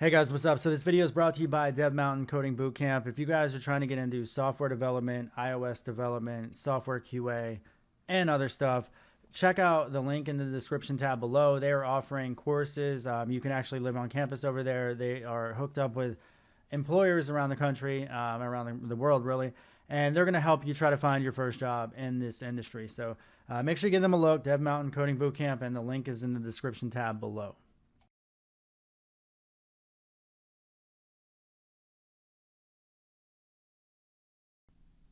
Hey guys, what's up? So this video is brought to you by Dev Mountain Coding Bootcamp. If you guys are trying to get into software development, iOS development, software QA, and other stuff, check out the link in the description tab below. They are offering courses. You can actually live on campus over there. They are hooked up with employers around the country, around the world really, and they're going to help you try to find your first job in this industry. So make sure you give them a look, Dev Mountain Coding Bootcamp, and the link is in the description tab below.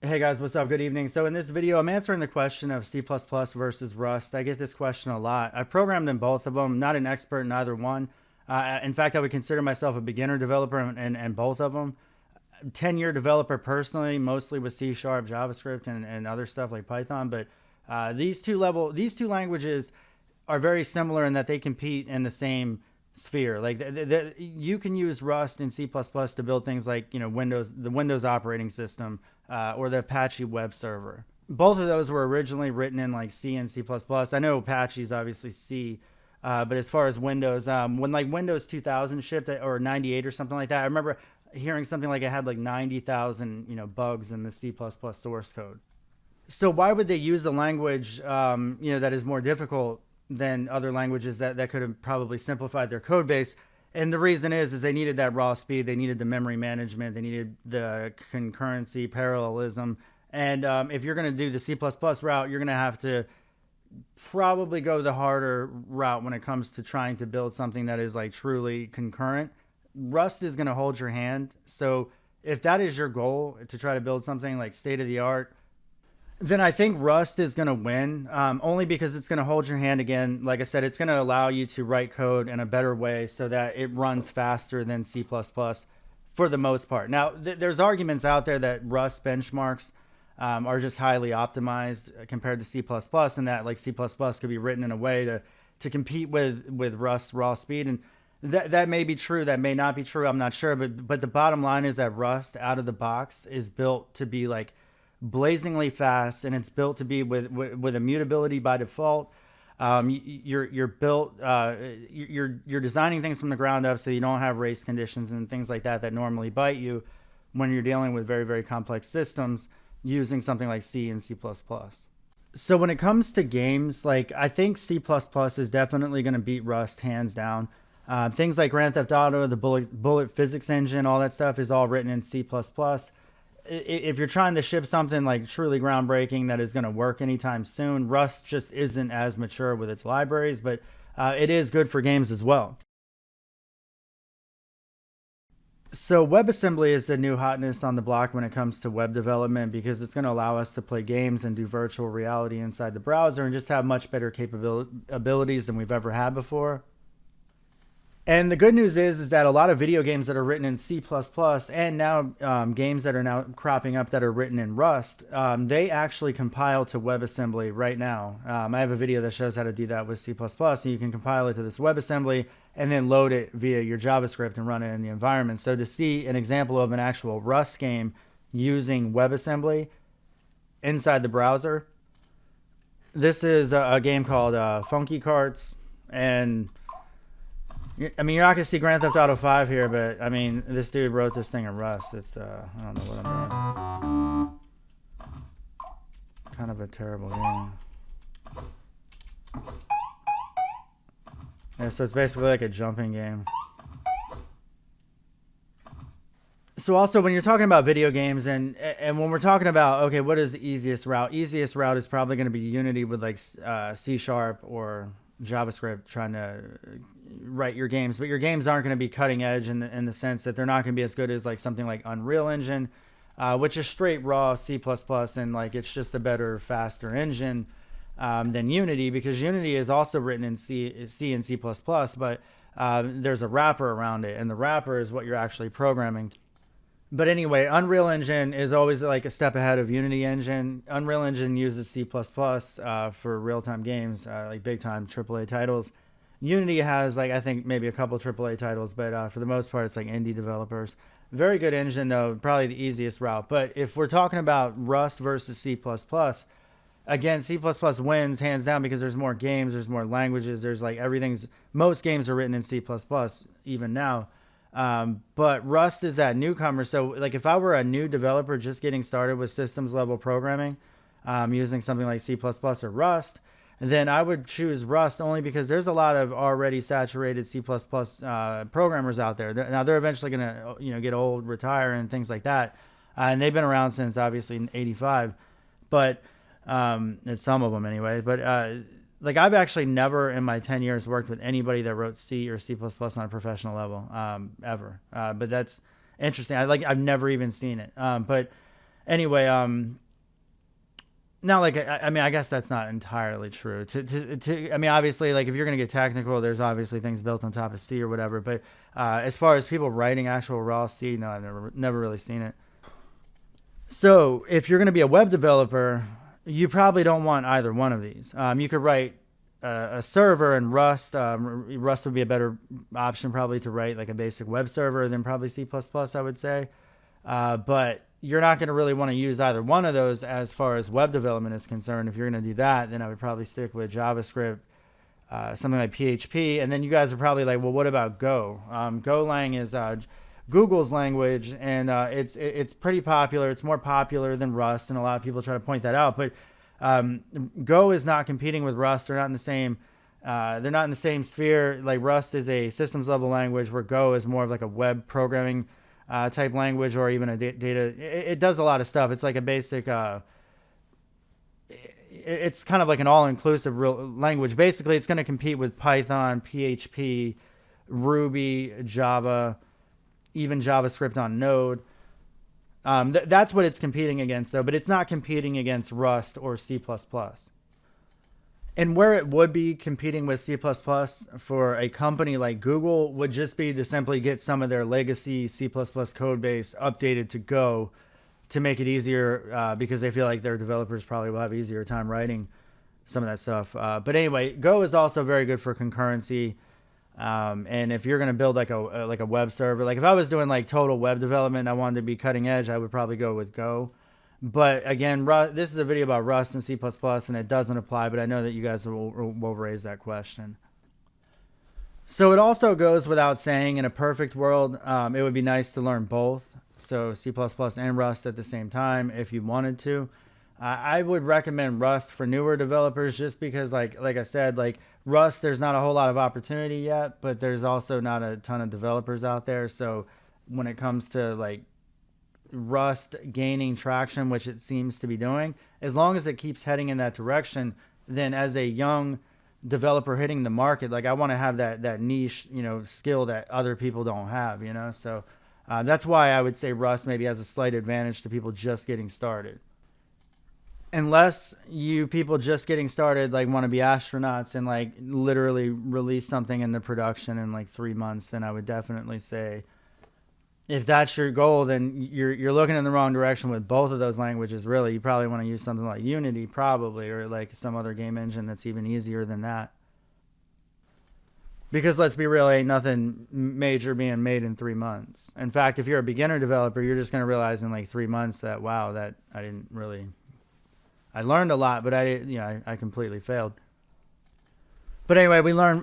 Hey guys, what's up? Good evening. So in this video, I'm answering the question of C++ versus Rust. I get this question a lot. I programmed in both of them, not an expert in either one. In fact, I would consider myself a beginner developer in both of them. 10-year developer personally, mostly with C#, JavaScript, and other stuff like Python. But these two languages are very similar in that they compete in the same sphere. Like you can use Rust and C++ to build things like the Windows operating system or the Apache web server. Both of those were originally written in like C and C++. I know Apache is obviously C, but as far as Windows, when like Windows 2000 shipped or 98 or something like that, I remember hearing something like it had like 90,000 bugs in the C++ source code. So why would they use a language that is more difficult than other languages that could have probably simplified their code base? And the reason is they needed that raw speed, they needed the memory management, they needed the concurrency, parallelism. And if you're going to do the C++ route, you're going to have to probably go the harder route when it comes to trying to build something that is like truly concurrent. Rust is going to hold your hand. So if that is your goal, to try to build something like state of the art, then I think Rust is going to win, only because it's going to hold your hand again. Like I said, it's going to allow you to write code in a better way so that it runs faster than C++ for the most part. Now, there's arguments out there that Rust benchmarks are just highly optimized compared to C++, and that like C++ could be written in a way to compete with Rust's raw speed. And that may be true. That may not be true. I'm not sure. But the bottom line is that Rust out of the box is built to be like blazingly fast, and it's built to be with immutability by default. You're built, you're designing things from the ground up, so you don't have race conditions and things like that normally bite you when you're dealing with very, very complex systems using something like C and C++. So when it comes to games, like I think C++ is definitely going to beat Rust hands down. Things like Grand Theft Auto, the bullet physics engine, all that stuff is all written in C++. If you're trying to ship something like truly groundbreaking that is going to work anytime soon, Rust just isn't as mature with its libraries, but it is good for games as well. So WebAssembly is the new hotness on the block when it comes to web development, because it's going to allow us to play games and do virtual reality inside the browser and just have much better capabilities than we've ever had before. And the good news is that a lot of video games that are written in C++ and now games that are now cropping up that are written in Rust, they actually compile to WebAssembly right now. I have a video that shows how to do that with C++, and you can compile it to this WebAssembly and then load it via your JavaScript and run it in the environment. So to see an example of an actual Rust game using WebAssembly inside the browser, this is a game called Funky Carts, and I mean, you're not going to see Grand Theft Auto 5 here, but I mean, this dude wrote this thing in Rust. It's, I don't know what I'm doing. Kind of a terrible game. Yeah, so it's basically like a jumping game. So also when you're talking about video games and when we're talking about, okay, what is the easiest route? Easiest route is probably going to be Unity with like C# or JavaScript trying to write your games, but your games aren't going to be cutting edge in the sense that they're not going to be as good as like something like Unreal Engine, which is straight raw C++, and like it's just a better, faster engine than Unity, because Unity is also written in C and C++, but there's a wrapper around it, and the wrapper is what you're actually programming. But anyway, Unreal Engine is always like a step ahead of Unity Engine. Unreal Engine uses C++ for real-time games, like big-time AAA titles. Unity has like, I think maybe a couple AAA titles, but for the most part, it's like indie developers. Very good engine though, probably the easiest route. But if we're talking about Rust versus C++, again, C++ wins hands down because there's more games, there's more languages, there's like most games are written in C++ even now. But Rust is that newcomer. So like if I were a new developer just getting started with systems level programming, using something like C++ or Rust, then I would choose Rust only because there's a lot of already saturated C++ programmers out there. Now they're eventually going to get old, retire, and things like that, and they've been around since obviously '85, but it's some of them anyway. But like I've actually never in my 10 years worked with anybody that wrote C or C++ on a professional level ever. But that's interesting. I've never even seen it. But anyway, now, like, I mean, I guess that's not entirely true. I mean, obviously, like, if you're going to get technical, there's obviously things built on top of C or whatever. But as far as people writing actual raw C, no, I've never really seen it. So if you're going to be a web developer, you probably don't want either one of these. You could write a server in Rust. Rust would be a better option probably to write like a basic web server than probably C++, I would say. But you're not going to really want to use either one of those as far as web development is concerned. If you're going to do that, then I would probably stick with JavaScript, something like PHP. And then you guys are probably like, well, what about Go? Golang is Google's language, and it's pretty popular. It's more popular than Rust, and a lot of people try to point that out. But Go is not competing with Rust. They're not in the same. They're not in the same sphere. Like Rust is a systems level language, where Go is more of like a web programming type language, or even a data. It does a lot of stuff. It's like a basic. It's kind of like an all-inclusive language. Basically, it's going to compete with Python, PHP, Ruby, Java, even JavaScript on Node. That's what it's competing against, though. But it's not competing against Rust or C++. And where it would be competing with C++ for a company like Google would just be to simply get some of their legacy C++ code base updated to Go to make it easier, because they feel like their developers probably will have easier time writing some of that stuff. But anyway, Go is also very good for concurrency. And if you're going to build like a web server, like if I was doing like total web development and I wanted to be cutting edge, I would probably go with Go. But again, this is a video about Rust and C++, and it doesn't apply, but I know that you guys will raise that question. So it also goes without saying, in a perfect world, it would be nice to learn both. So C++ and Rust at the same time if you wanted to. I would recommend Rust for newer developers just because, like I said, like Rust, there's not a whole lot of opportunity yet, but there's also not a ton of developers out there. So when it comes to like Rust gaining traction, which it seems to be doing, as long as it keeps heading in that direction, then as a young developer hitting the market, like I want to have that niche, skill that other people don't have, So that's why I would say Rust maybe has a slight advantage to people just getting started. Unless you people just getting started like want to be astronauts and like literally release something into production in like 3 months, then I would definitely say if that's your goal, then you're looking in the wrong direction with both of those languages. Really, you probably want to use something like Unity, probably, or like some other game engine that's even easier than that. Because let's be real, ain't nothing major being made in 3 months. In fact, if you're a beginner developer, you're just going to realize in like 3 months that, wow, that I learned a lot, but I completely failed. But anyway, we learn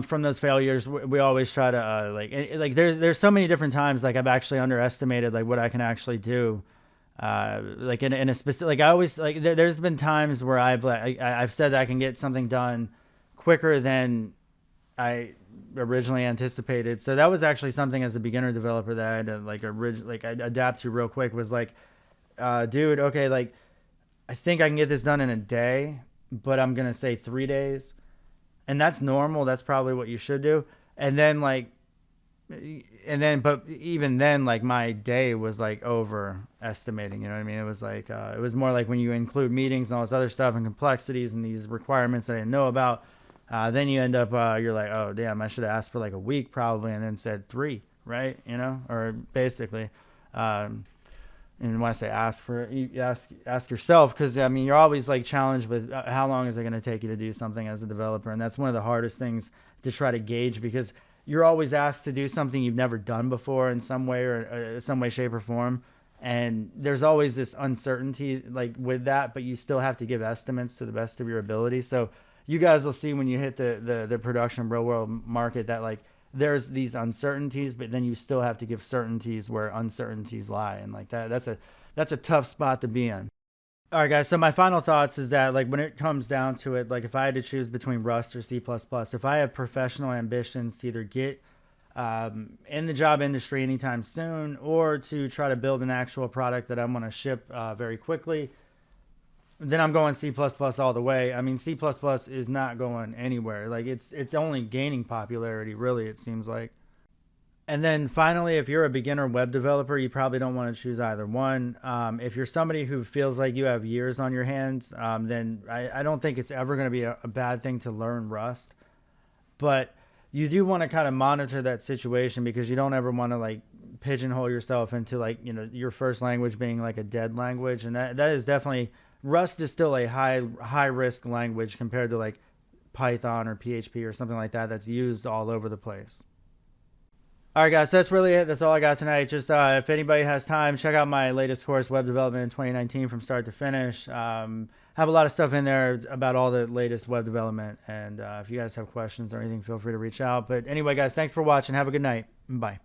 from those failures. We always try to there's so many different times like I've actually underestimated like what I can actually do. Like in a specific, like I always like there's been times where I've said that I can get something done quicker than I originally anticipated. So that was actually something as a beginner developer that I had to adapt to real quick. Was like, dude, okay, like I think I can get this done in a day, but I'm gonna say 3 days. And that's normal. That's probably what you should do. But even then, like my day was like overestimating, you know what I mean? It was like, it was more like when you include meetings and all this other stuff and complexities and these requirements that I didn't know about, then you end up, you're like, oh damn, I should have asked for like a week probably and then said 3, right? Or basically, and when I say ask for it, you ask yourself, because I mean you're always like challenged with how long is it going to take you to do something as a developer, and that's one of the hardest things to try to gauge, because you're always asked to do something you've never done before in some way or some way, shape, or form, and there's always this uncertainty like with that, but you still have to give estimates to the best of your ability. So you guys will see when you hit the production real world market that like there's these uncertainties, but then you still have to give certainties where uncertainties lie, and like that's a tough spot to be in. All right, guys. So my final thoughts is that, like, when it comes down to it, like, if I had to choose between Rust or C++, if I have professional ambitions to either get in the job industry anytime soon, or to try to build an actual product that I'm going to ship very quickly, then I'm going C++ all the way. I mean, C++ is not going anywhere. Like, it's only gaining popularity, really, it seems like. And then finally, if you're a beginner web developer, you probably don't want to choose either one. If you're somebody who feels like you have years on your hands, then I don't think it's ever going to be a bad thing to learn Rust. But you do want to kind of monitor that situation, because you don't ever want to like pigeonhole yourself into, like, you know, your first language being like a dead language. And that is definitely, Rust is still a high risk language compared to like Python or PHP or something like that that's used all over the place. All right, guys, that's really it. That's all I got tonight. Just if anybody has time, check out my latest course, Web Development in 2019, from start to finish. Have a lot of stuff in there about all the latest web development. And if you guys have questions or anything, feel free to reach out. But anyway, guys, thanks for watching. Have a good night. Bye.